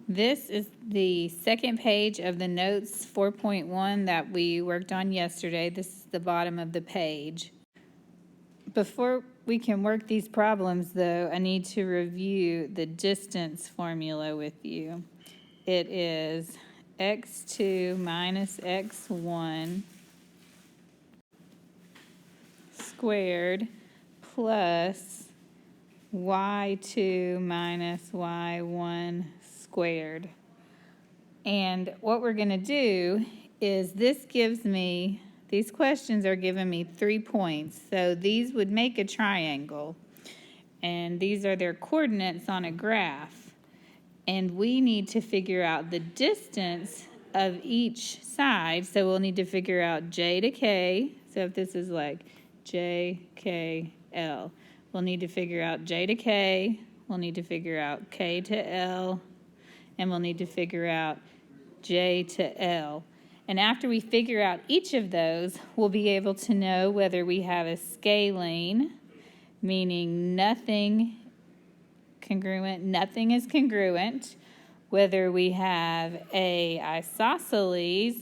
This is the second page of the notes 4.1 that we worked on yesterday. This is the bottom of the page. Before we can work these problems, though, I need to review the distance formula with you. It is x2 minus x1 squared plus y2 minus y1 squared. And what we're going to do is these questions are giving me 3 points. So these would make a triangle. And these are their coordinates on a graph. And we need to figure out the distance of each side. So we'll need to figure out j to k. So if this is like j, k, l. We'll need to figure out j to k. We'll need to figure out k to l. And we'll need to figure out j to l. And after we figure out each of those, we'll be able to know whether we have a scalene, meaning nothing is congruent, whether we have a isosceles,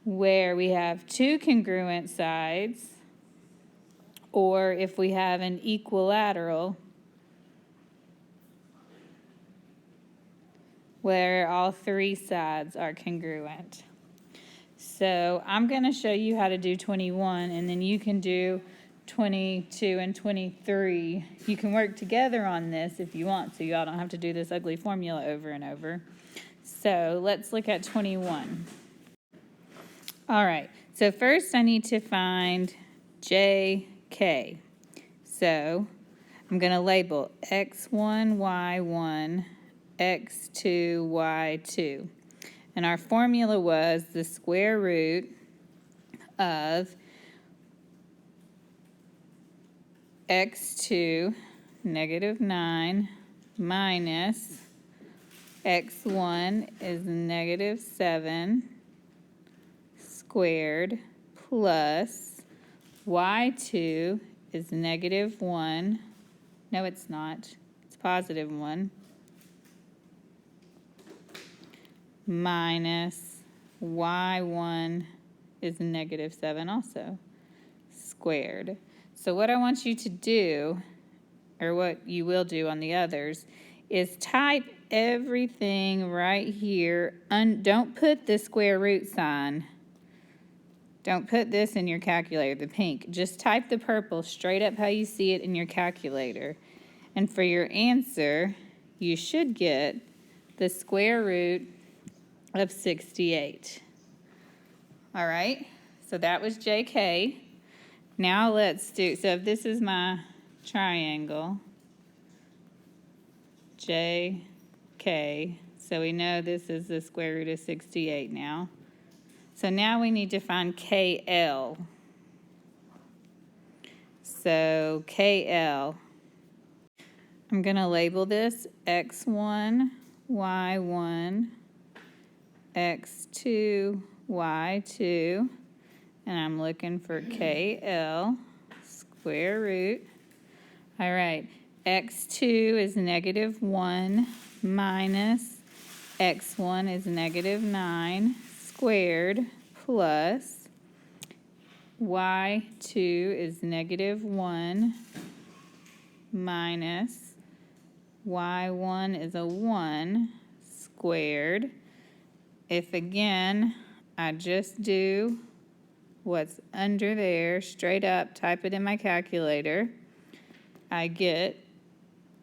where we have two congruent sides, or if we have an equilateral, where all three sides are congruent. So I'm going to show you how to do 21, and then you can do 22 and 23. You can work together on this if you want, so y'all don't have to do this ugly formula over and over. So let's look at 21. All right, so first I need to find JK. So I'm going to label X1, Y1, X2, Y2. And our formula was the square root of X2, negative 9, minus X1 is negative 7 squared, plus Y2 is negative 1. No, it's not. It's positive 1. Minus y1 is negative 7 also, squared. So what I want you to do, or what you will do on the others, is type everything right here. Don't put the square root sign. Don't put this in your calculator, the pink. Just type the purple straight up how you see it in your calculator. And for your answer, you should get the square root of 68. All right, so that was JK. Now let's do, so if this is my triangle, JK, so we know this is the square root of 68 now. So now we need to find KL. So KL, I'm going to label this X1, Y1, X2, Y2, and I'm looking for KL, square root. All right, X2 is negative 1 minus X1 is negative 9 squared plus Y2 is negative 1 minus Y1 is a 1 squared. If again, I just do what's under there, straight up, type it in my calculator, I get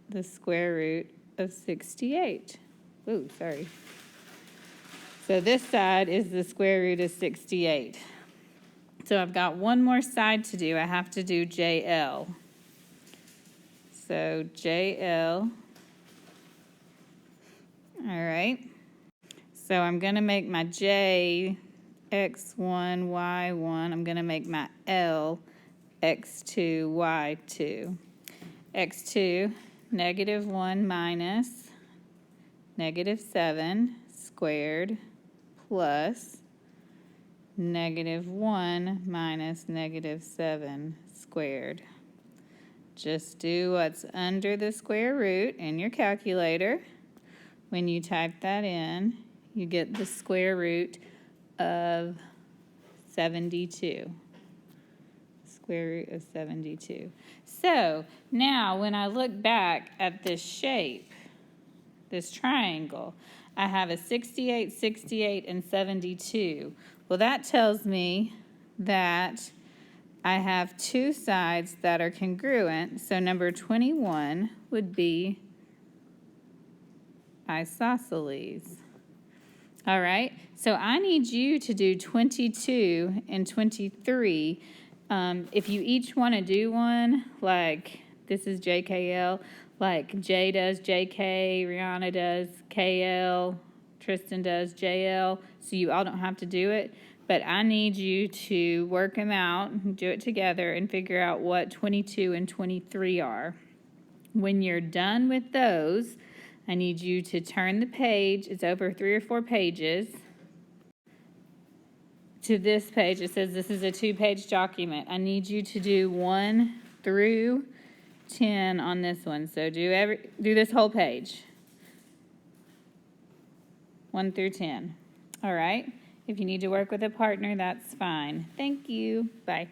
the square root of 68. Ooh, sorry. So this side is the square root of 68. So I've got one more side to do. I have to do JL. So JL. All right. So I'm going to make my J X1, Y1. I'm going to make my L X2, Y2. X2, negative 1 minus negative 7 squared plus negative 1 minus negative 7 squared. just do what's under the square root in your calculator. When you type that in, you get the square root of 72. Square root of 72. So now when I look back at this shape, this triangle, I have a 68, 68, and 72. Well, that tells me that I have two sides that are congruent, so number 21 would be isosceles. All right, so I need you to do 22 and 23. If you each want to do one, like this is JKL, like J does JK, Rihanna does KL, Tristan does JL, so you all don't have to do it. But I need you to work them out, do it together, and figure out what 22 and 23 are. When you're done with those, I need you to turn the page, it's over 3 or 4 pages, to this page. It says this is a 2-page document. I need you to do 1 through 10 on this one. So do this whole page. 1 through 10. All right. If you need to work with a partner, that's fine. Thank you. Bye.